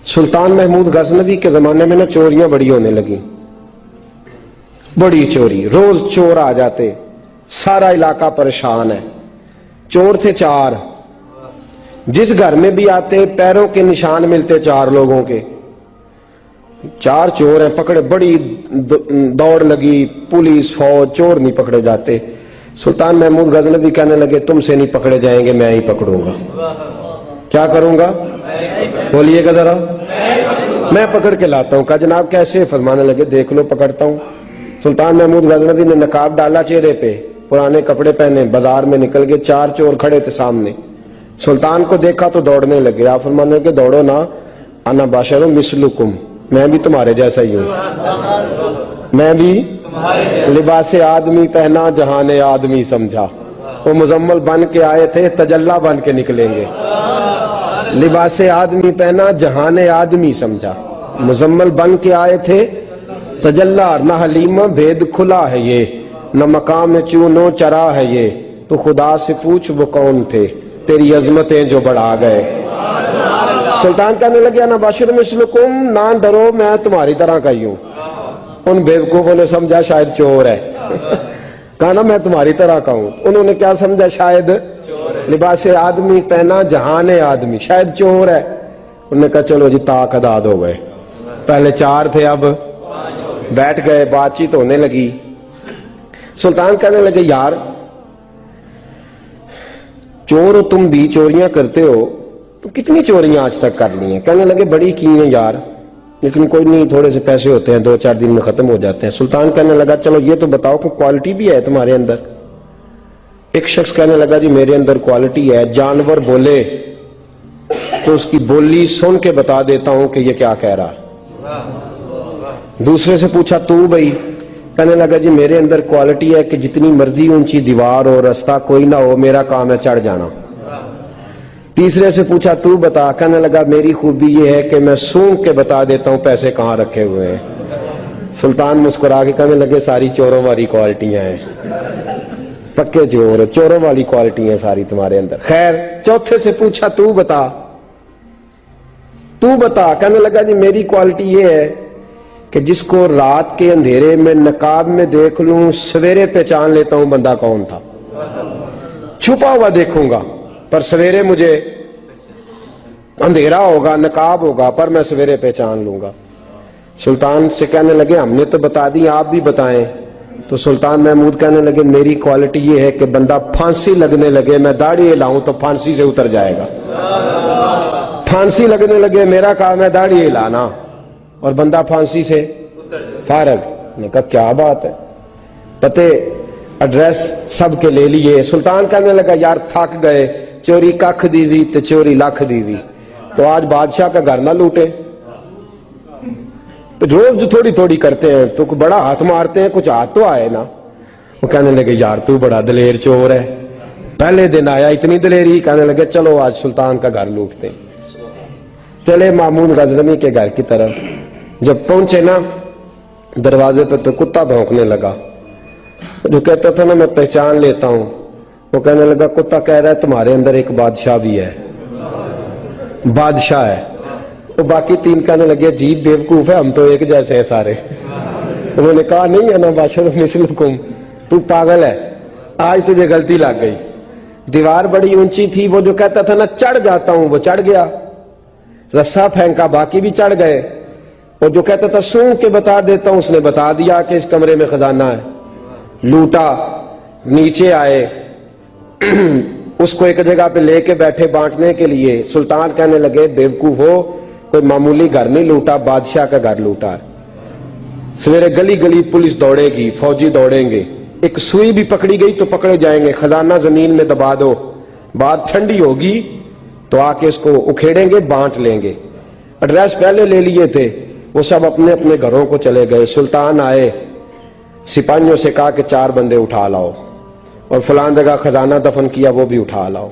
سلطان محمود غزنوی کے زمانے میں نا چوریاں بڑی ہونے لگی، بڑی چوری، روز چور آ جاتے، سارا علاقہ پریشان ہے۔ چور تھے 4، جس گھر میں بھی آتے پیروں کے نشان ملتے 4 لوگوں کے، 4 چور ہیں پکڑے، بڑی دوڑ لگی، پولیس فوج، چور نہیں پکڑے جاتے۔ سلطان محمود غزنوی کہنے لگے تم سے نہیں پکڑے جائیں گے، میں ہی پکڑوں گا۔ کیا کروں گا؟ بولیے گا ذرا، میں پکڑ کے لاتا ہوں۔ کہا جناب کیسے؟ فرمانے لگے دیکھ لو پکڑتا ہوں۔ سلطان محمود غزنوی نے نقاب ڈالا چہرے پہ، پرانے کپڑے پہنے، بازار میں نکل گئے، 4 چور کھڑے تھے سامنے۔ سلطان کو دیکھا تو دوڑنے لگے۔ آپ فرمانے لگے دوڑو نا، انا باشر مثلکم، میں بھی تمہارے جیسا ہی ہوں، میں بھی لباس آدمی پہنا جہان آدمی سمجھا۔ وہ مزمل بن کے آئے تھے، تجلا بن کے نکلیں گے۔ لباس آدمی پہنا جہان آدمی سمجھا، مزمل بن کے آئے تھے، تجلا نہ حلیمہ بھید کھلا ہے یہ، نہ مقام چونو چرا ہے یہ، تو خدا سے پوچھ وہ کون تھے تیری عظمتیں جو بڑھا گئے۔ سلطان کہنے لگے نا باشر مثلکم، نہ ڈرو میں تمہاری طرح کا ہی ہوں۔ ان بیوقوفوں نے سمجھا شاید چور ہے، کہا نا میں تمہاری طرح کا ہوں۔ انہوں نے کیا سمجھا؟ شاید لباس آدمی پہنا جہان آدمی، شاید چور ہے۔ انہوں نے کہا چلو جی طاق اداد ہو گئے، پہلے 4 تھے اب بیٹھ گئے، بات چیت ہونے لگی۔ سلطان کہنے لگے یار چور ہو تم بھی، چوریاں کرتے ہو، تو کتنی چوریاں آج تک کر لی ہیں؟ کہنے لگے بڑی کی ہیں یار، لیکن کوئی نہیں، تھوڑے سے پیسے ہوتے ہیں 2-4 دن میں ختم ہو جاتے ہیں۔ سلطان کہنے لگا چلو یہ تو بتاؤ کہ کوالٹی بھی ہے تمہارے اندر؟ ایک شخص کہنے لگا جی میرے اندر کوالٹی ہے، جانور بولے تو اس کی بولی سن کے بتا دیتا ہوں کہ یہ کیا کہہ رہا ہے۔ دوسرے سے پوچھا تو بھائی؟ کہنے لگا جی میرے اندر کوالٹی ہے کہ جتنی مرضی اونچی دیوار اور رستہ کوئی نہ ہو، میرا کام ہے چڑھ جانا۔ تیسرے سے پوچھا تو بتا؟ کہنے لگا میری خوبی یہ ہے کہ میں سونگ کے بتا دیتا ہوں پیسے کہاں رکھے ہوئے ہیں۔ سلطان مسکرا کے کہنے لگے ساری چوروں والی کوالٹیاں ہیں، پکے چور، چوروں والی کوالٹی ہیں ساری تمہارے اندر۔ خیر چوتھے سے پوچھا تو بتا، تو بتا؟ کہنے لگا جی میری کوالٹی یہ ہے کہ جس کو رات کے اندھیرے میں نقاب میں دیکھ لوں، سویرے پہچان لیتا ہوں بندہ کون تھا۔ چھپا ہوا دیکھوں گا پر سویرے مجھے اندھیرا ہوگا، نقاب ہوگا، پر میں سویرے پہچان لوں گا۔ سلطان سے کہنے لگے ہم نے تو بتا دی، آپ بھی بتائیں۔ تو سلطان محمود کہنے لگے میری کوالٹی یہ ہے کہ بندہ پھانسی لگنے لگے، میں داڑھی ہلاؤں تو پھانسی سے اتر جائے گا۔ پھانسی لگنے لگے، میرا کام ہے داڑھی ہلانا اور بندہ پھانسی سے فارغ۔ نے کہا کیا بات ہے، پتے ایڈریس سب کے لے لیے۔ سلطان کہنے لگا یار تھک گئے، چوری ککھ دی ہوئی تو چوری لکھ دی ہوئی، تو آج بادشاہ کا گھر نہ لوٹے؟ روز جو تھوڑی تھوڑی کرتے ہیں تو بڑا ہاتھ مارتے ہیں، کچھ ہاتھ تو آئے نا۔ وہ کہنے لگے یار تو بڑا دلیر چور ہے، پہلے دن آیا اتنی دلیری۔ کہنے لگے چلو آج سلطان کا گھر لوٹتے۔ چلے محمود غزنوی کے گھر کی طرف، جب پہنچے نا دروازے پہ تو کتا بھونکنے لگا۔ جو کہتا تھا نا میں پہچان لیتا ہوں، وہ کہنے لگا کتا کہہ رہا ہے تمہارے اندر ایک بادشاہ بھی ہے، بادشاہ ہے۔ وہ باقی 3 کہنے لگے عجیب بیوقوف ہے، ہم تو ایک جیسے ہیں سارے۔ انہوں نے کہا نہیں انا باشر مثلکم، تو پاگل ہے، آج تجھے غلطی لگ گئی۔ دیوار بڑی اونچی تھی، وہ جو کہتا تھا نا چڑھ جاتا ہوں وہ چڑھ گیا، رسا پھینکا باقی بھی چڑھ گئے۔ اور جو کہتا تھا سونگ کے بتا دیتا ہوں، اس نے بتا دیا کہ اس کمرے میں خزانہ ہے۔ لوٹا، نیچے آئے، اس کو ایک جگہ پہ لے کے بیٹھے بانٹنے کے لیے۔ سلطان کہنے لگے بیوقوف ہو، کوئی معمولی گھر نہیں لوٹا، بادشاہ کا گھر لوٹا۔ سویرے گلی گلی پولیس دوڑے گی، فوجی دوڑیں گے، ایک سوئی بھی پکڑی گئی تو پکڑے جائیں گے، خزانہ زمین میں دبا دو، بات ٹھنڈی ہوگی تو آ کے اس کو اکھیڑیں گے، بانٹ لیں گے۔ ایڈریس پہلے لے لیے تھے، وہ سب اپنے اپنے گھروں کو چلے گئے۔ سلطان آئے، سپاہیوں سے کہا کہ 4 بندے اٹھا لاؤ، اور فلان جگہ خزانہ دفن کیا وہ بھی اٹھا لاؤ۔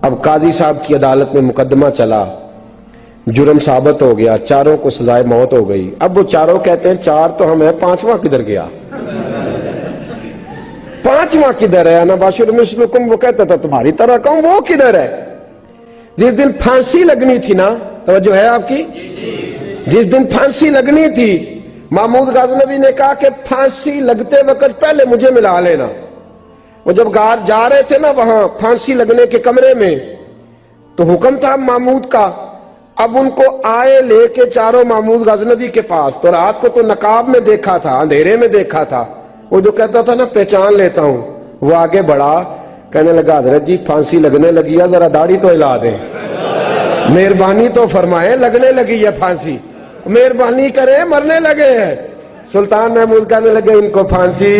اب قاضی صاحب کی عدالت میں مقدمہ چلا، جرم ثابت ہو گیا، 4 کو سزائے موت ہو گئی۔ اب وہ 4 کہتے ہیں 4 تو ہم ہیں، 5واں کدھر گیا؟ 5واں کدھر ہے؟ انا باشر مثلکم، وہ کہتا تھا تمہاری طرح کہوں، وہ کدھر ہے؟ جس دن پھانسی لگنی تھی نا توجہ ہے آپ کی؟ جس دن پھانسی لگنی تھی محمود غزنوی نے کہا کہ پھانسی لگتے وقت پہلے مجھے ملا لینا. وہ جب جا رہے تھے نا وہاں پھانسی لگنے کے کمرے میں تو حکم تھا محمود کا. اب ان کو آئے لے کے چاروں محمود غزنوی کے پاس. تو رات کو تو نقاب میں دیکھا تھا, اندھیرے میں دیکھا تھا. وہ جو کہتا تھا نا پہچان لیتا ہوں, وہ آگے بڑھا کہنے لگا حضرت جی پھانسی لگنے لگی ہے, ذرا داڑھی تو ہلا دیں, مہربانی تو فرمائیں, لگنے لگی ہے پھانسی, مہربانی کریں, مرنے لگے ہیں. سلطان محمود کہنے لگے ان کو پھانسی,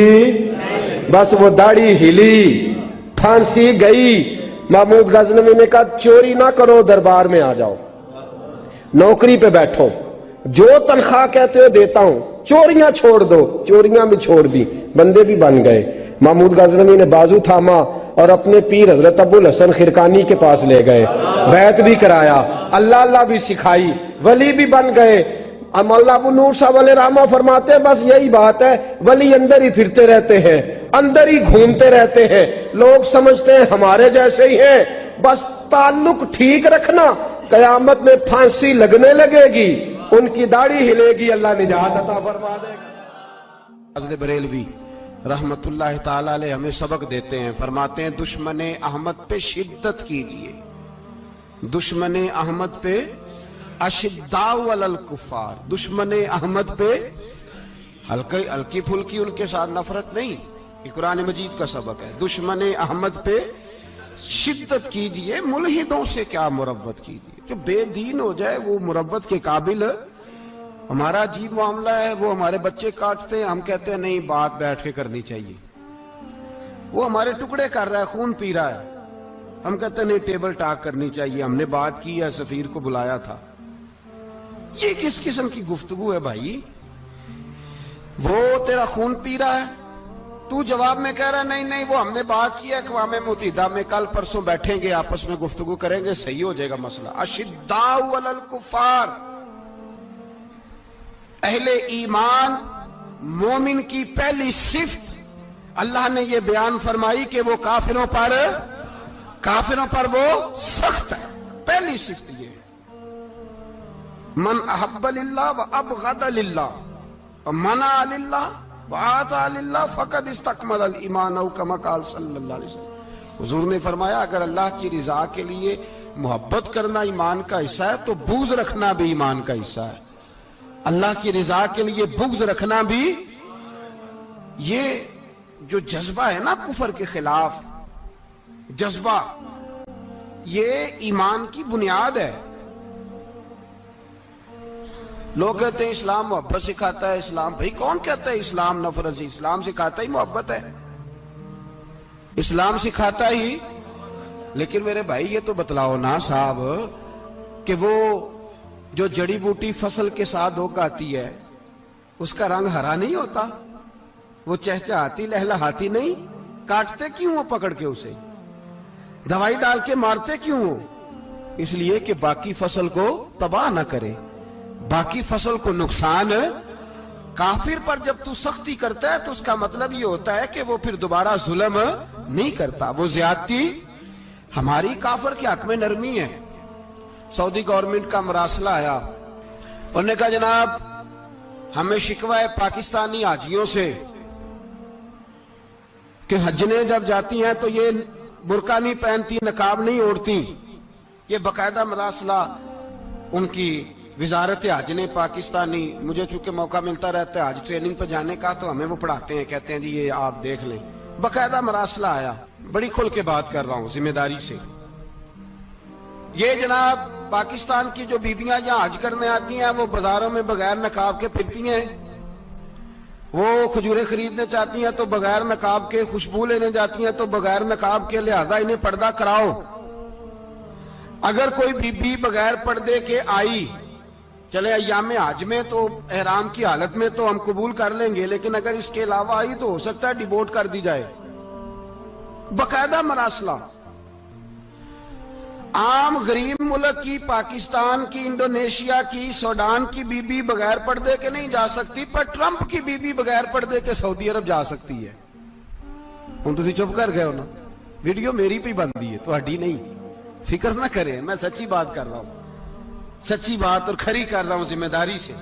بس وہ داڑھی ہلی, پھانسی گئی. محمود غزنوی نے کہا چوری نہ کرو, دربار میں آ جاؤ, نوکری پہ بیٹھو, جو تنخواہ کہتے ہو دیتا ہوں, چوریاں چھوڑ دو. چوریاں بھی چھوڑ دی, بندے بھی بن گئے. محمود غزنوی نے بازو تھاما اور اپنے پیر حضرت ابو الحسن خرقانی کے پاس لے گئے, بیعت بھی کرایا, اللہ اللہ بھی سکھائی, ولی بھی بن گئے. مولانا ابو نور صاحب علیہ رحمہ فرماتے ہیں بس یہی بات ہے, ولی اندر ہی پھرتے رہتے ہیں, اندر ہی گھومتے رہتے ہیں, لوگ سمجھتے ہیں ہمارے جیسے ہی ہیں. بس تعلق ٹھیک رکھنا, قیامت میں پھانسی لگنے لگے گی, ان کی داڑھی ہلے گی, اللہ نجات عطا فرما دے گا. حضرت بریلوی رحمت اللہ تعالی علیہ ہمیں سبق دیتے ہیں, فرماتے ہیں دشمن احمد پہ شدت کیجئے, دشمن احمد پہ اشداء علی الکفار, دشمن احمد پہ ہلکی پھلکی ان کے ساتھ نفرت نہیں. یہ قرآن مجید کا سبق ہے. دشمن احمد پہ شدت کیجئے, ملحدوں سے کیا مروت کیجئے. جو بے دین ہو جائے وہ مروت کے قابل. ہمارا عجیب معاملہ ہے, وہ ہمارے بچے کاٹتے ہیں, ہم کہتے ہیں نہیں بات بیٹھ کے کرنی چاہیے. وہ ہمارے ٹکڑے کر رہا ہے, خون پی رہا ہے, ہم کہتے ہیں نہیں ٹیبل ٹاک کرنی چاہیے, ہم نے بات کی ہے, سفیر کو بلایا تھا. یہ کس قسم کی گفتگو ہے بھائی؟ وہ تیرا خون پی رہا ہے, تو جواب میں کہہ رہا نہیں نہیں وہ ہم نے بات کی ہے اقوام متحدہ میں, کل پرسوں بیٹھیں گے آپس میں گفتگو کریں گے, صحیح ہو جائے گا مسئلہ. اشداء علی الکفار, اہل ایمان مومن کی پہلی صفت اللہ نے یہ بیان فرمائی کہ وہ کافروں پر وہ سخت ہے. پہلی صفت یہ, من احب للہ و ابغض للہ و منع للہ و اعطى للہ فقد استکمل الایمان او کما قال صلی اللہ علیہ وسلم. حضور نے فرمایا اگر اللہ کی رضا کے لیے محبت کرنا ایمان کا حصہ ہے تو بغض رکھنا بھی ایمان کا حصہ ہے. اللہ کی رضا کے لیے بغض رکھنا بھی, یہ جو جذبہ ہے نا کفر کے خلاف جذبہ, یہ ایمان کی بنیاد ہے. لوگ کہتے ہیں اسلام محبت سکھاتا ہے, اسلام بھائی کون کہتا ہے اسلام نفرت سے؟ اسلام سکھاتا ہی محبت ہے, اسلام سکھاتا ہی. لیکن میرے بھائی یہ تو بتلاؤ نا صاحب کہ وہ جو جڑی بوٹی فصل کے ساتھ اگاتی ہے اس کا رنگ ہرا نہیں ہوتا, وہ چہچہاتی لہلہاتی نہیں, کاٹتے کیوں ہو پکڑ کے اسے, دوائی ڈال کے مارتے کیوں ہو؟ اس لیے کہ باقی فصل کو تباہ نہ کرے, باقی فصل کو نقصان. کافر پر جب تو سختی کرتا ہے تو اس کا مطلب یہ ہوتا ہے کہ وہ پھر دوبارہ ظلم نہیں کرتا, وہ زیادتی. ہماری کافر کے حق میں نرمی ہے. سعودی گورنمنٹ کا مراسلہ آیا, انہوں نے کہا جناب ہمیں شکوہ ہے پاکستانی حاجیوں سے کہ حجنے جب جاتی ہیں تو یہ برقع نہیں پہنتی, نقاب نہیں اوڑھتی. یہ باقاعدہ مراسلہ ان کی وزارت حج نے پاکستانی, مجھے چونکہ موقع ملتا رہتا ہے حج ٹریننگ پہ جانے کا تو ہمیں وہ پڑھاتے ہیں, کہتے ہیں جی یہ آپ دیکھ لیں. باقاعدہ مراسلہ آیا, بڑی کھل کے بات کر رہا ہوں ذمہ داری سے. یہ جناب پاکستان کی جو بیبیاں یہاں حج کرنے آتی ہیں وہ بازاروں میں بغیر نقاب کے پھرتی ہیں, وہ کھجوریں خریدنے چاہتی ہیں تو بغیر نقاب کے, خوشبو لینے جاتی ہیں تو بغیر نقاب کے, لہذا انہیں پردہ کراؤ. اگر کوئی بی بی بغیر پردے کے آئی, چلے ایام حج میں تو احرام کی حالت میں تو ہم قبول کر لیں گے, لیکن اگر اس کے علاوہ آئی تو ہو سکتا ہے ڈیبورٹ کر دی جائے. باقاعدہ مراسلہ. عام غریب ملک کی, پاکستان کی, انڈونیشیا کی, سوڈان کی بی بی بغیر پردے کے نہیں جا سکتی, پر ٹرمپ کی بی بی بغیر پردے کے سعودی عرب جا سکتی ہے. ہم تو چپ کر گئے ہو نا, ویڈیو میری پہ بندی ہے تو ہڈی نہیں, فکر نہ کریں, میں سچی بات کر رہا ہوں. سچی بات اور کھری کر رہا ہوں ذمہ داری سے.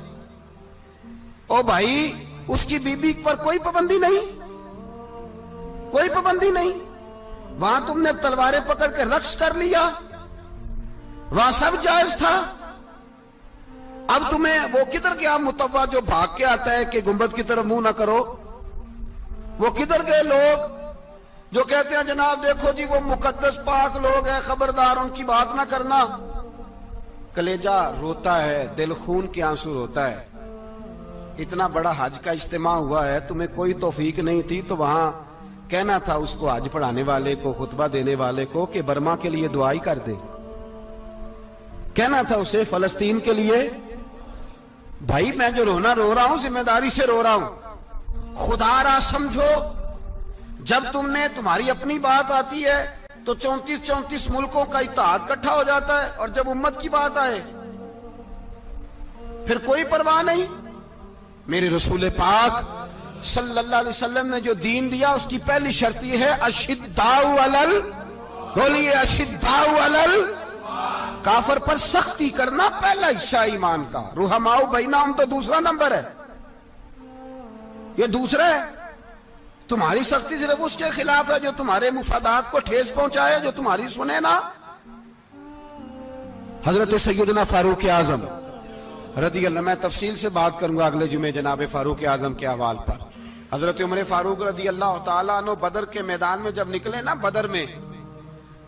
او بھائی اس کی بیوی پر کوئی پابندی نہیں, کوئی پابندی نہیں. وہاں تم نے تلواریں پکڑ کے رقص کر لیا, وہاں سب جائز تھا. اب تمہیں وہ کدھر گیا متوا جو بھاگ کے آتا ہے کہ گنبد کی طرف منہ نہ کرو؟ وہ کدھر گئے لوگ جو کہتے ہیں جناب دیکھو جی وہ مقدس پاک لوگ ہیں, خبردار ان کی بات نہ کرنا؟ کلیجہ روتا ہے, دل خون کے آنسو روتا ہے. اتنا بڑا حج کا اجتماع ہوا ہے, تمہیں کوئی توفیق نہیں تھی تو وہاں کہنا تھا اس کو, حج پڑھانے والے کو, خطبہ دینے والے کو کہ برما کے لیے دعائی کر دے. کہنا تھا اسے فلسطین کے لیے. بھائی میں جو رونا رو رہا ہوں ذمہ داری سے رو رہا ہوں. خدا را سمجھو, جب تم نے تمہاری اپنی بات آتی ہے تو 34 ملکوں کا اتحاد اکٹھا ہو جاتا ہے, اور جب امت کی بات آئے پھر کوئی پرواہ نہیں. میرے رسول پاک صلی اللہ علیہ وسلم نے جو دین دیا اس کی پہلی شرط یہ ہے اشداء علل, بولیے اشداء علل, کافر پر سختی کرنا پہلا حصہ ایمان کا. رحماء بینہم تو دوسرا نمبر ہے, یہ دوسرا ہے. تمہاری سختی صرف اس کے خلاف ہے جو تمہارے مفادات کو ٹھیس پہنچائے, جو تمہاری سنے نا. حضرت سیدنا فاروق اعظم رضی اللہ, میں تفصیل سے بات کروں گا اگلے جمعے جناب فاروق اعظم کے احوال پر. حضرت عمر فاروق رضی اللہ تعالیٰ عنہ بدر کے میدان میں جب نکلے نا, بدر میں,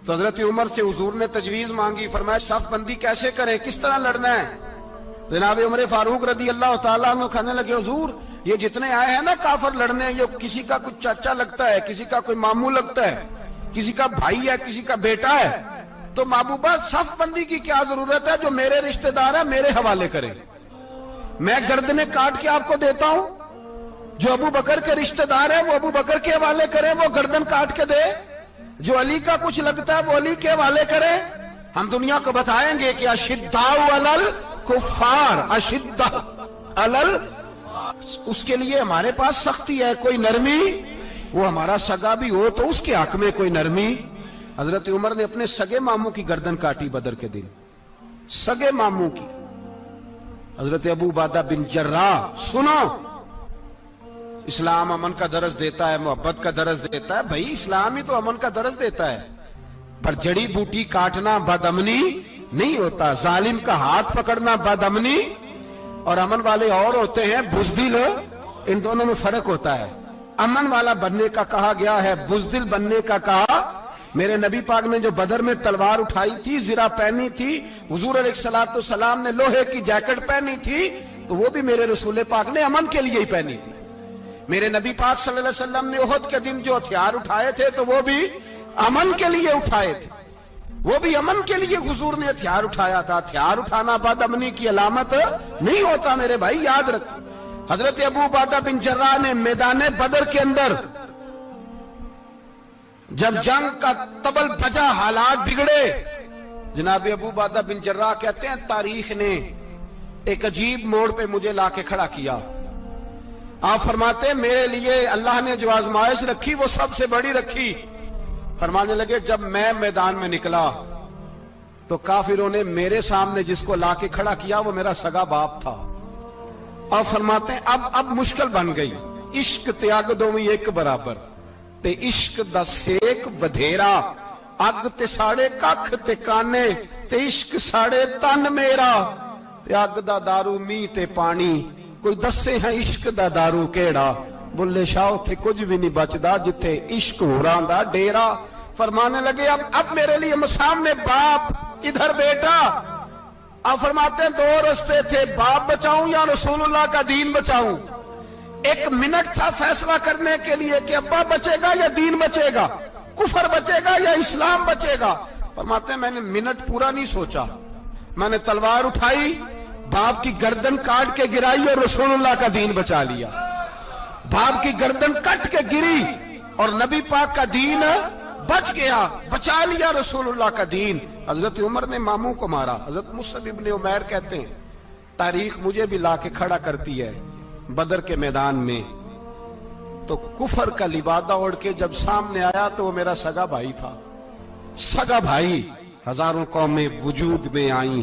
تو حضرت عمر سے حضور نے تجویز مانگی. فرمایا صف بندی کیسے کریں, کس طرح لڑنا ہے؟ جناب عمر فاروق رضی اللہ تعالیٰ عنہ کہنے لگے حضور یہ جتنے آئے ہیں نا کافر لڑنے, یہ کسی کا کوئی چاچا لگتا ہے, کسی کا کوئی ماموں لگتا ہے, کسی کا بھائی ہے, کسی کا بیٹا ہے, تو محبوبہ صف بندی کی کیا ضرورت ہے؟ جو میرے رشتہ دار ہے میرے حوالے کرے, میں گردنیں کاٹ کے آپ کو دیتا ہوں. جو ابو بکر کے رشتہ دار ہے وہ ابو بکر کے حوالے کرے, وہ گردن کاٹ کے دے. جو علی کا کچھ لگتا ہے وہ علی کے حوالے کرے. ہم دنیا کو بتائیں گے کہ اشداء علل کفار, اشداء علل, اس کے لیے ہمارے پاس سختی ہے, کوئی نرمی. وہ ہمارا سگا بھی ہو تو اس کے حق میں کوئی نرمی. حضرت عمر نے اپنے سگے ماموں کی گردن کاٹی بدر کے دن, سگے ماموں کی. حضرت ابو عبیدہ بن جراح, سنو, اسلام امن کا درس دیتا ہے, محبت کا درس دیتا ہے. بھائی اسلام ہی تو امن کا درس دیتا ہے, پر جڑی بوٹی کاٹنا بدامنی نہیں ہوتا. ظالم کا ہاتھ پکڑنا بدامنی, اور امن والے اور ہوتے ہیں بزدل, ان دونوں میں فرق ہوتا ہے. امن والا بننے کا کہا گیا ہے, بزدل بننے کا کہا. میرے نبی پاک نے جو بدر میں تلوار اٹھائی تھی, زرہ پہنی تھی, حضور علیہ السلام نے لوہے کی جیکٹ پہنی تھی, تو وہ بھی میرے رسول پاک نے امن کے لیے ہی پہنی تھی. میرے نبی پاک صلی اللہ علیہ وسلم نے احد کے دن جو ہتھیار اٹھائے تھے تو وہ بھی امن کے لیے اٹھائے تھے, وہ بھی امن کے لیے حضور نے ہتھیار اٹھایا تھا. ہتھیار اٹھانا بد امنی کی علامت نہیں ہوتا میرے بھائی, یاد رکھیں. حضرت ابو عبیدہ بن جراح نے میدان بدر کے اندر جب جنگ کا طبل بجا, حالات بگڑے, جناب ابو عبیدہ بن جراح کہتے ہیں تاریخ نے ایک عجیب موڑ پہ مجھے لا کے کھڑا کیا. آپ فرماتے ہیں میرے لیے اللہ نے جو آزمائش رکھی وہ سب سے بڑی رکھی. فرمانے لگے جب میں میدان میں نکلا تو کافروں نے میرے سامنے جس کو لا کے کھڑا کیا وہ میرا سگا باپ تھا. اور فرماتے ہیں اب مشکل بن گئی. عشق تیاگ دوویں ایک برابر, تے عشق دا سیک ودھیرا, اگ تے ساڑے ککھ تے کانے, تے عشق ساڑے تن میرا, تے اگ دا دارو می تے پانی, کوئی دسے ہیں عشق دا دارو کیڑا, بلے شاہ تھے کچھ بھی نہیں بچدا جتھے عشق ہوران دا ڈیرا. فرمانے لگے اب میرے لیے سامنے باپ, ادھر بیٹا. آپ فرماتے ہیں دو رستے تھے, باپ بچاؤں یا رسول اللہ کا دین بچاؤں. ایک منٹ تھا فیصلہ کرنے کے لیے کہ ابا بچے گا یا دین بچے گا, کفر بچے گا یا اسلام بچے گا. فرماتے ہیں میں نے منٹ پورا نہیں سوچا, میں نے تلوار اٹھائی, باپ کی گردن کاٹ کے گرائی اور رسول اللہ کا دین بچا لیا. باپ کی گردن کٹ کے گری اور نبی پاک کا دین بچ گیا, بچا لیا رسول اللہ کا دین. حضرت عمر نے ماموں کو مارا. حضرت مصعب ابن عمیر کہتے ہیں تاریخ مجھے بھی لا کے کھڑا کرتی ہے بدر کے میدان میں, تو کفر کا لبادہ اوڑھ کے جب سامنے آیا تو وہ میرا سگا بھائی تھا. سگا بھائی, ہزاروں قومیں وجود میں آئیں,